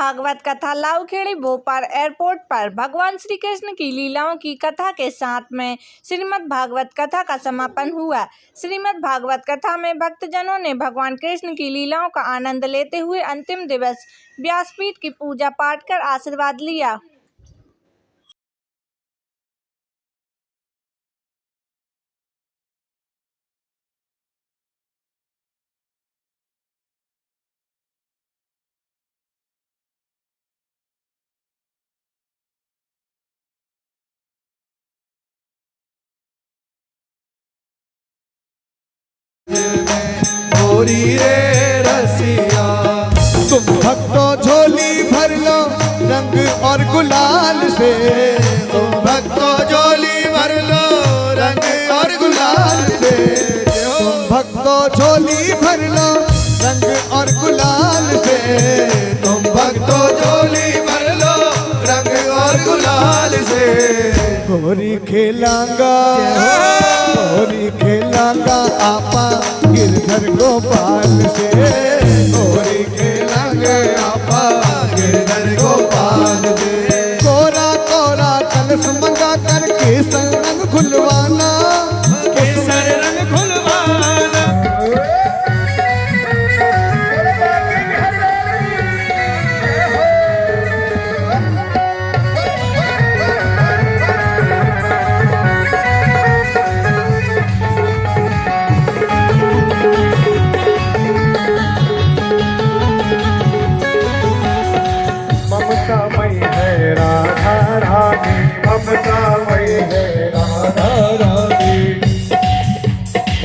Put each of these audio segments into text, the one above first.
भागवत कथा लाउखेड़ी भोपाल एयरपोर्ट पर भगवान श्री कृष्ण की लीलाओं की कथा के साथ में श्रीमद् भागवत कथा का समापन हुआ। श्रीमद् भागवत कथा में भक्तजनों ने भगवान कृष्ण की लीलाओं का आनंद लेते हुए अंतिम दिवस व्यासपीठ की पूजा पाठ कर आशीर्वाद लिया। होरी रे रसिया तुम भक्तों झोली भर लो रंग और गुलाल से। तुम भक्तों झोली भर लो रंग और गुलाल से। तुम भक्तों झोली भर लो रंग और गुलाल से। तुम भक्तों झोली भर लो रंग और गुलाल से। होरी खेलांगा होरी खेलांगा आपा गिरधर गोपाल से। होरी खेलांगे आपा गिरधर गोपाल से। कोरा कोरा कलश मंगा कर केसर रंग खुलवाना केसर रंग खुलवाना।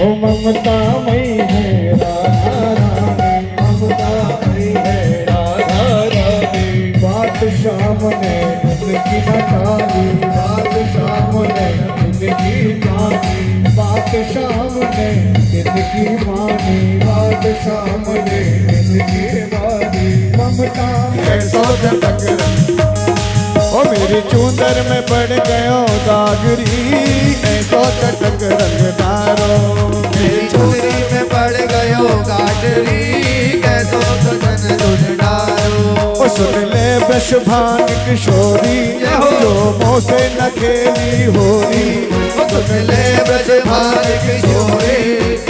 ममतामयी है राधा रानी, ममतामयी है राधा रानी। बात शाम ने उनकी नटाली, बात शाम ने उनकी मानी। बात शाम ने इनकी मानी, बात शाम ने इनकी मानी। ममता ओ मेरी चूंदर में पड़ गयो गागरी ऐसो चटक रंगदारो। मेरी चूड़ी में पड़ गयो गागरी कैसो सजन दुलडारो। ओ सुन ले ब्रश भांग किशोरी जो मोह से न खेली होरी। ओ सुन ले ब्रश भांग किशोरी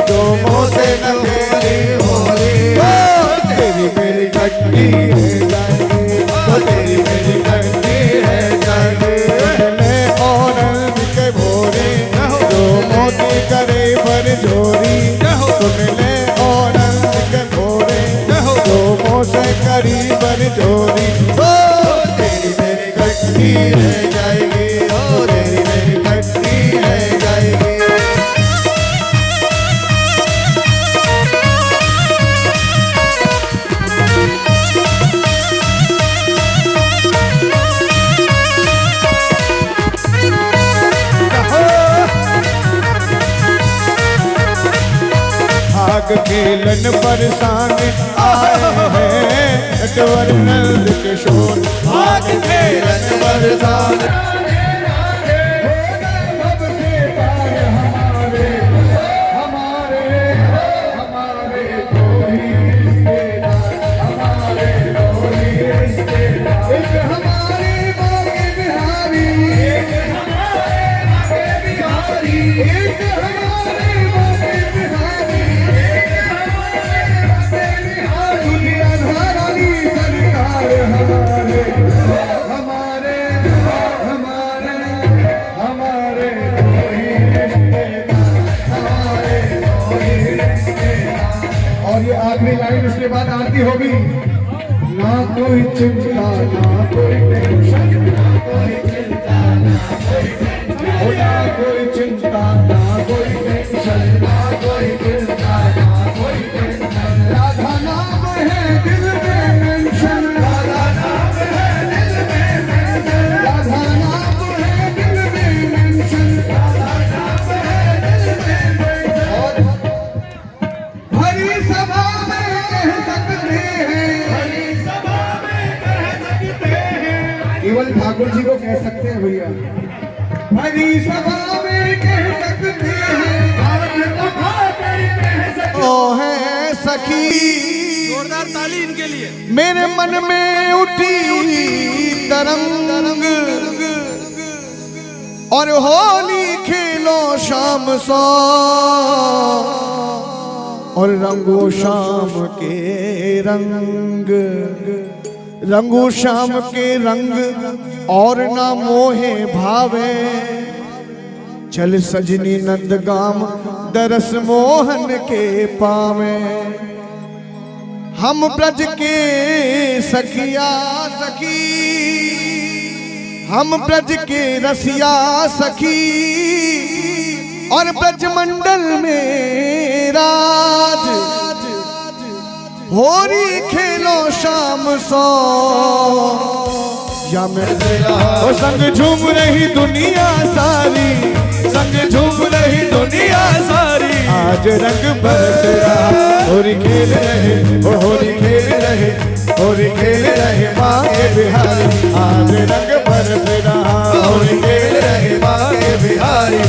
जो मोह से न खेली होरी। तेरी मेरी खट्टी है जाएगी, तेरी मेरी खट्टी है जाएगी। ले और के भोरे जो मोती करे पर जोरी। सुन ले और के भोरे जो मोह से करी पर जोरी। तेरी मेरी खट्टी है जाएगी, ओ तेरी मेरी खट्टी है जाएगी। भाग खेलन बरसान आए हैं नटवर नंद किशोर। भाग खेलन बरसान आखिरी लाइन उसके बाद आती होगी। ना कोई चिंता ना कोई टेंशन, ना कोई चिंता ना कोई टेंशन, ना कोई चिंता ना कोई टेंशन, ना कोई चिंता ना कोई टेंशन। राधा नाम है दिल में मेंशन, राधा नाम है दिल में मेंशन, राधा नाम है दिल में मेंशन, राधा नाम है दिल में मेंशन। और भरी सभा केवल ठाकुर जी को कह सकते हैं भैया। भरी सभा में कह सकते हैं, ओ है सखी, जोरदार ताली इनके लिए। मेरे मन में उठी तरंग और होली खेलो शाम सो और रंगो शाम के रंग, रंगो शाम के रंग और ना मोहे भावे, चल सजनी नंदगाम दरस मोहन के पावे, हम ब्रज के सखिया सखी, हम ब्रज के रसिया सखी और ब्रज मंडल में राज, होरी खेलो शाम सो या मैं ओ संग झूम रही दुनिया सारी, संग झूम रही दुनिया सारी, आज रंग बरस रहा होरी खेल रहे, ओ होरी खेल रहे, होरी खेल रहे माँ के बिहारी, आज रंग बरस रहा होरी खेल रहे माँ के बिहारी,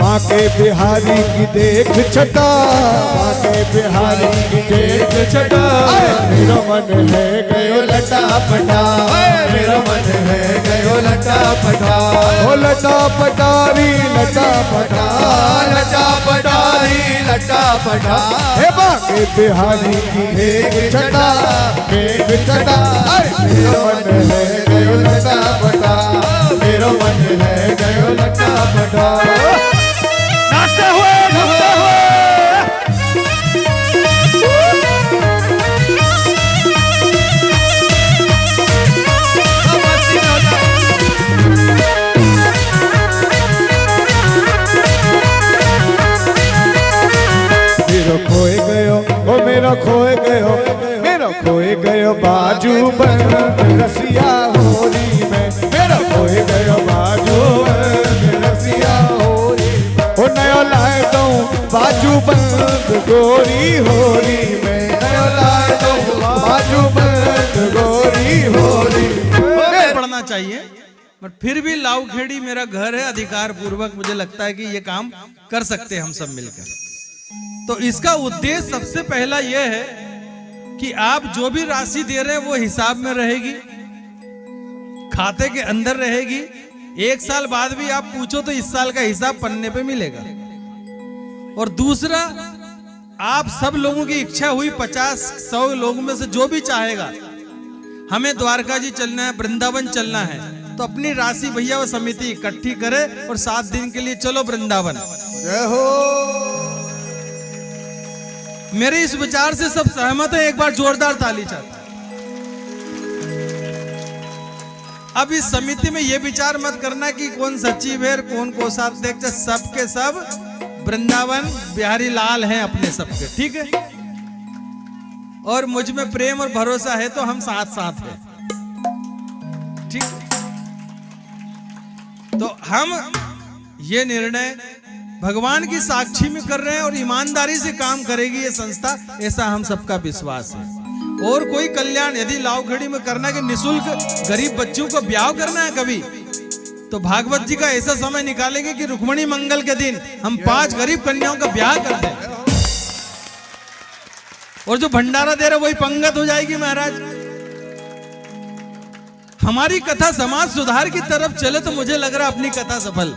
माँ के बिहारी की देख छटा, माँ के बिहारी की देख छटा, मेरा मन है गयो लटा पटा, मेरा मन है गयो लटा पटा, ओ लटा पटारी लटा पटा, लटा पटारी लटा पटा, हे माँ के बिहारी की देख छटा, देख छटा, मेरा मन है गयो लटा पटा, मेरा मन है गयो लटा पटा, नाचते हुए झूमते हुए। मेरा खोए गयो ओ मेरा खोए गयो, मेरा खोए गयो बाजू बंद रसिया होली में, मेरा खोए गयो बाजू बंद रसिया होली, ओ नया लाए दऊं बाजू बंद गोरी होली में, नया लाए दऊं बाजू बंद गोरी होली में। पढ़ना चाहिए पर फिर भी लाउखेड़ी मेरा घर है, अधिकार पूर्वक मुझे लगता है कि ये काम कर सकते हैं हम सब मिलकर। तो इसका उद्देश्य सबसे पहला यह है कि आप जो भी राशि दे रहे हैं वो हिसाब में रहेगी, खाते के अंदर रहेगी, एक साल बाद भी आप पूछो तो इस साल का हिसाब पन्ने पे मिलेगा। और दूसरा, आप सब लोगों की इच्छा हुई 50-100 लोगों में से जो भी चाहेगा हमें द्वारका जी चलना है, वृंदावन चलना है, तो अपनी राशि भैया वो समिति इकट्ठी करे और 7 दिन के लिए चलो वृंदावन। जय हो। मेरे इस विचार से सब सहमत है? एक बार जोरदार ताली चाहता। अब इस समिति में यह विचार मत करना कि कौन सचिव है कौन कोषाध्यक्ष, सबके सब वृंदावन बिहारी लाल हैं अपने सबके, ठीक है। और मुझ में प्रेम और भरोसा है तो हम साथ साथ हैं, ठीक। तो हम ये निर्णय भगवान की साक्षी में कर रहे हैं और ईमानदारी से काम करेगी ये संस्था, ऐसा हम सबका विश्वास है। और कोई कल्याण यदि लाउखेड़ी में करना कि निशुल्क गरीब बच्चों को ब्याह करना है कभी, तो भागवत जी का ऐसा समय निकालेंगे कि रुक्मणी मंगल के दिन हम 5 गरीब कन्याओं का ब्याह कर दें, और जो भंडारा दे रहे वही पंगत हो जाएगी महाराज। हमारी कथा समाज सुधार की तरफ चले तो मुझे लग रहा अपनी कथा सफल।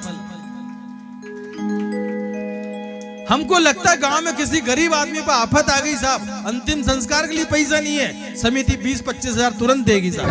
हमको लगता है गांव में किसी गरीब आदमी पर आफत आ गई साहब, अंतिम संस्कार के लिए पैसा नहीं है, समिति 20-25 हजार तुरंत देगी साहब।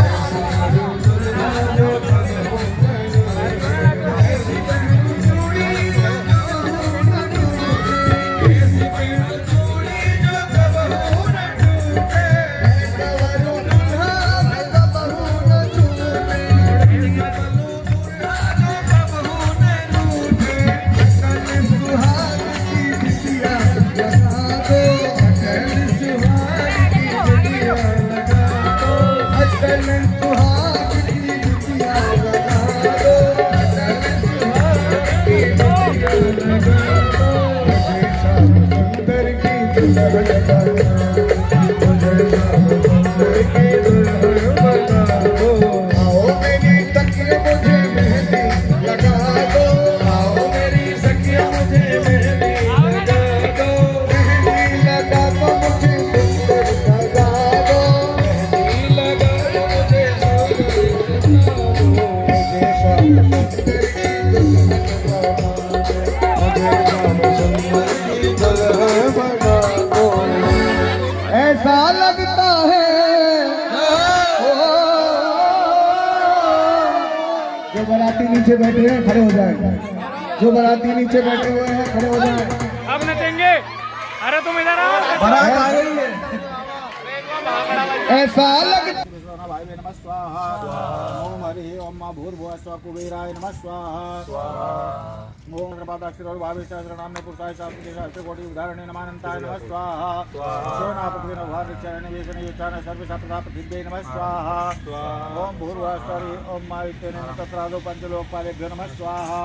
ऐसा लगता है जो बाराती नीचे बैठे हैं खड़े हो जाए, जो बाराती नीचे बैठे हुए हैं खड़े हो जाए। अब नचेंगे। अरे तुम इधर आओ। बारात आ रही है। ऐसा लगता भाई नमः स्वाहा। ओम हरि ओम मा भूर्भुवः स्वः कुबेराय नमः स्वाहा। ओम नृपादाक्षर भावे सहस्रनाम पुरुषाय शास्त्र कोटि उदाहरणे नमानंताय नमः स्वाहा। सोनापतिन भावचरण वेशन युचान सर्व सप्ता पृथ्वी नमः स्वाहा। ओम भूर्भुवः स्वः ओम मा इत्यनेन तत्रादो पंचलोकपालेभ्यो नमः स्वाहा।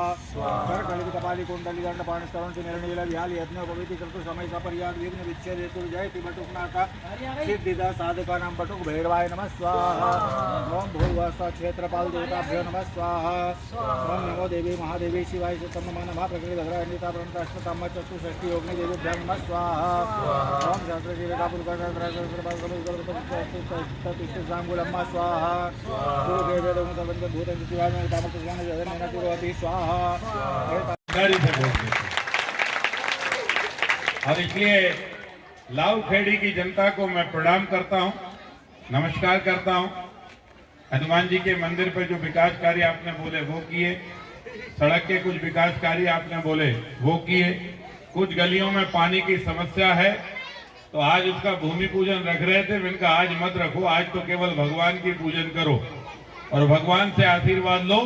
करकलित कपाली कुंडली दंड पाण स्तवन निरनील व्याली यज्ञ पवित्र कर्तु समय सपर्याद विघ्न विच्छेद हेतु जयति बटुकनाका सिद्धिदा साधका नाम बटुक भैरवाय नमः स्वाहा। ओम भूर्भुवः क्षेत्रपाल देवताभ्यो नमः स्वाहा। ओम नमो देवी महादेवी शिवाय तम नमः प्रकृति भद्रान्विता प्रणताष्टतम चतुष्षष्टि योगिनी देवीभ्यो नमः स्वाहा। ओम सहस्रशीलता पुरुषांगुलम्मा स्वाहा। भूतं स्वाहा। और इसलिए लाउखेड़ी की जनता को मैं प्रणाम करता हूं, नमस्कार करता हूं। हनुमान जी के मंदिर पर जो विकास कार्य आपने बोले वो किए, सड़क के कुछ विकास कार्य आपने बोले वो किए, कुछ गलियों में पानी की समस्या है तो आज उसका भूमि पूजन रख रहे थे। मैंने कहा आज मत रखो, आज तो केवल भगवान की पूजन करो और भगवान से आशीर्वाद लो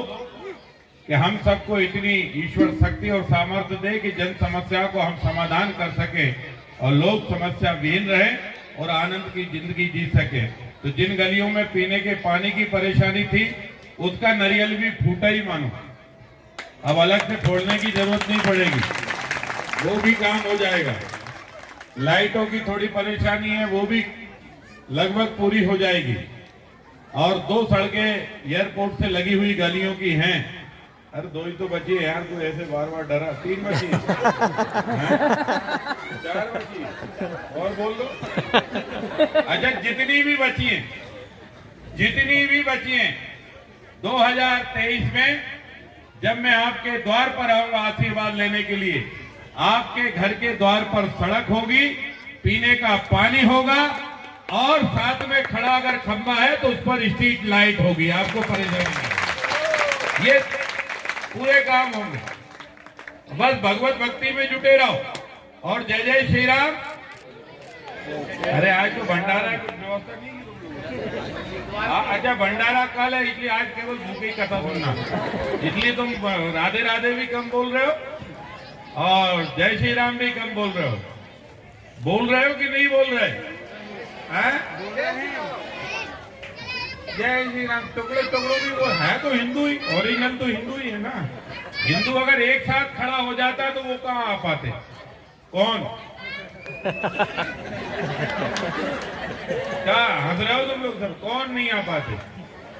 कि हम सबको इतनी ईश्वर शक्ति और सामर्थ्य दे कि जन समस्या को हम समाधान कर सके और लोग समस्या विहीन रहे और आनंद की जिंदगी जी सके। तो जिन गलियों में पीने के पानी की परेशानी थी उसका नारियल भी फूटा ही मानो, अब अलग से फोड़ने की जरूरत नहीं पड़ेगी, वो भी काम हो जाएगा। लाइटों की थोड़ी परेशानी है वो भी लगभग पूरी हो जाएगी। और 2 सड़कें एयरपोर्ट से लगी हुई गलियों की हैं। अरे 2 ही तो बची है यार, कोई ऐसे बार बार डरा। 3 बची 4 बची और बोल दो। अच्छा जितनी भी बची हैं 2023 में जब मैं आपके द्वार पर आऊंगा आशीर्वाद लेने के लिए, आपके घर के द्वार पर सड़क होगी, पीने का पानी होगा और साथ में खड़ा अगर खंबा है तो उस पर स्ट्रीट लाइट होगी। आपको परेशानी नहीं, ये पूरे काम होंगे। बस भगवत भक्ति में जुटे रहो और जय जय श्री राम। अरे आज तो भंडारा की व्यवस्था नहीं है। अच्छा भंडारा कल है इसलिए आज केवल भूखे की कथा सुनना, इसलिए तुम राधे राधे भी कम बोल रहे हो और जय श्री राम भी कम बोल रहे हो कि नहीं बोल रहे हैं? जय श्री राम। टुकड़े भी वो है तो हिंदू ही, ओरिजिनल तो हिंदू ही है ना। हिंदू अगर एक साथ खड़ा हो जाता है तो वो कहाँ आ पाते? कौन? क्या हंस रहे हो तुम लोग सब? कौन नहीं आ पाते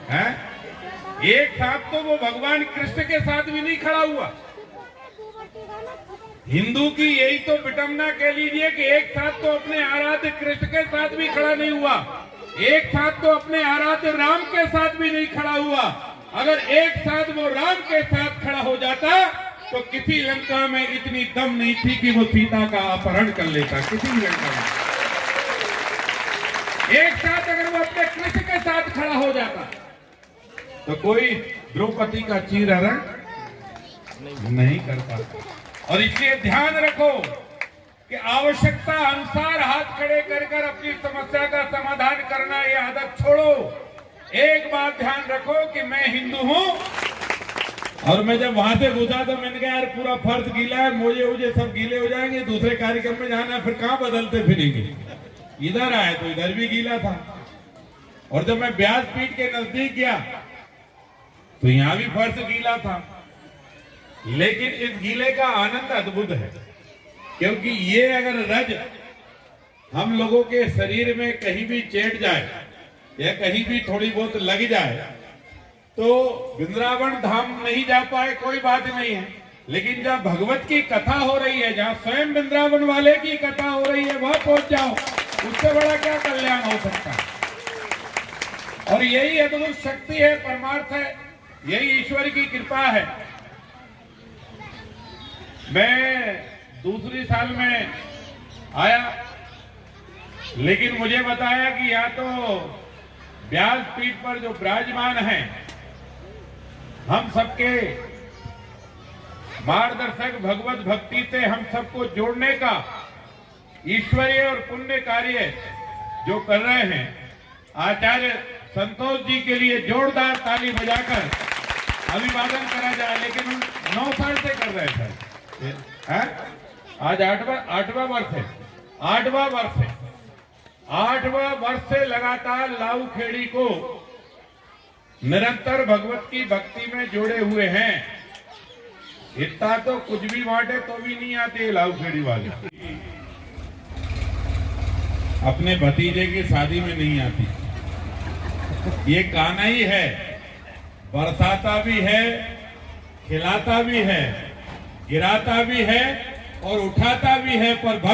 हैं? एक साथ तो वो भगवान कृष्ण के साथ भी नहीं खड़ा हुआ। हिंदू की यही तो विडंबना कह लीजिए कि एक साथ तो अपने आराध्य कृष्ण के साथ भी खड़ा नहीं हुआ, एक साथ तो अपने आराध्य राम के साथ भी नहीं खड़ा हुआ। अगर एक साथ वो राम के साथ खड़ा हो जाता तो किसी लंका में इतनी दम नहीं थी कि वो सीता का अपहरण कर लेता। किसी लंका में एक साथ अगर वो अपने कृष्ण के साथ खड़ा हो जाता तो कोई द्रौपदी का चीरहरण नहीं कर पाता। और इसलिए ध्यान रखो कि आवश्यकता अनुसार हाथ खड़े कर अपनी समस्या का समाधान करना ये आदत छोड़ो। एक बात ध्यान रखो कि मैं हिंदू हूं और मैं जब वहां से घुसा तो मैंने कहा यार पूरा फर्श गीला है, मुझे सब गीले हो जाएंगे, दूसरे कार्यक्रम में जाना है, फिर कहां बदलते फिरेंगे। इधर आए तो इधर भी गीला था और जब मैं व्यासपीठ के नजदीक गया तो यहां भी फर्श गीला था। लेकिन इस गीले का आनंद अद्भुत है, क्योंकि ये अगर रज हम लोगों के शरीर में कहीं भी चेट जाए या कहीं भी थोड़ी बहुत लग जाए तो वृंदावन धाम नहीं जा पाए कोई बात नहीं है, लेकिन जब भगवत की कथा हो रही है, जहाँ स्वयं वृंदावन वाले की कथा हो रही है, वहां पहुंच जाओ, उससे बड़ा क्या कल्याण हो सकता है। और यही अद्भुत शक्ति है, परमार्थ है यही ईश्वर की कृपा है। मैं दूसरी साल में आया, लेकिन मुझे बताया कि या तो व्यासपीठ पर जो विराजमान हैं, हम सबके मार्गदर्शक भगवत भक्ति से हम सबको जोड़ने का ईश्वरीय और पुण्य कार्य जो कर रहे हैं, आचार्य संतोष जी के लिए जोरदार ताली बजाकर अभिवादन करा जाए। लेकिन हम 9 साल से कर रहे थे, आज 8वां वर्ष है। 8वां वर्ष से लगातार लाऊखेड़ी को निरंतर भगवत की भक्ति में जोड़े हुए हैं। इतना तो कुछ भी बांटे तो भी नहीं आते लाऊखेड़ी वाले। अपने भतीजे की शादी में नहीं आती। ये कान्हा ही है, बरसाता भी है, खिलाता भी है, गिराता भी है और उठाता भी है, पर भक्त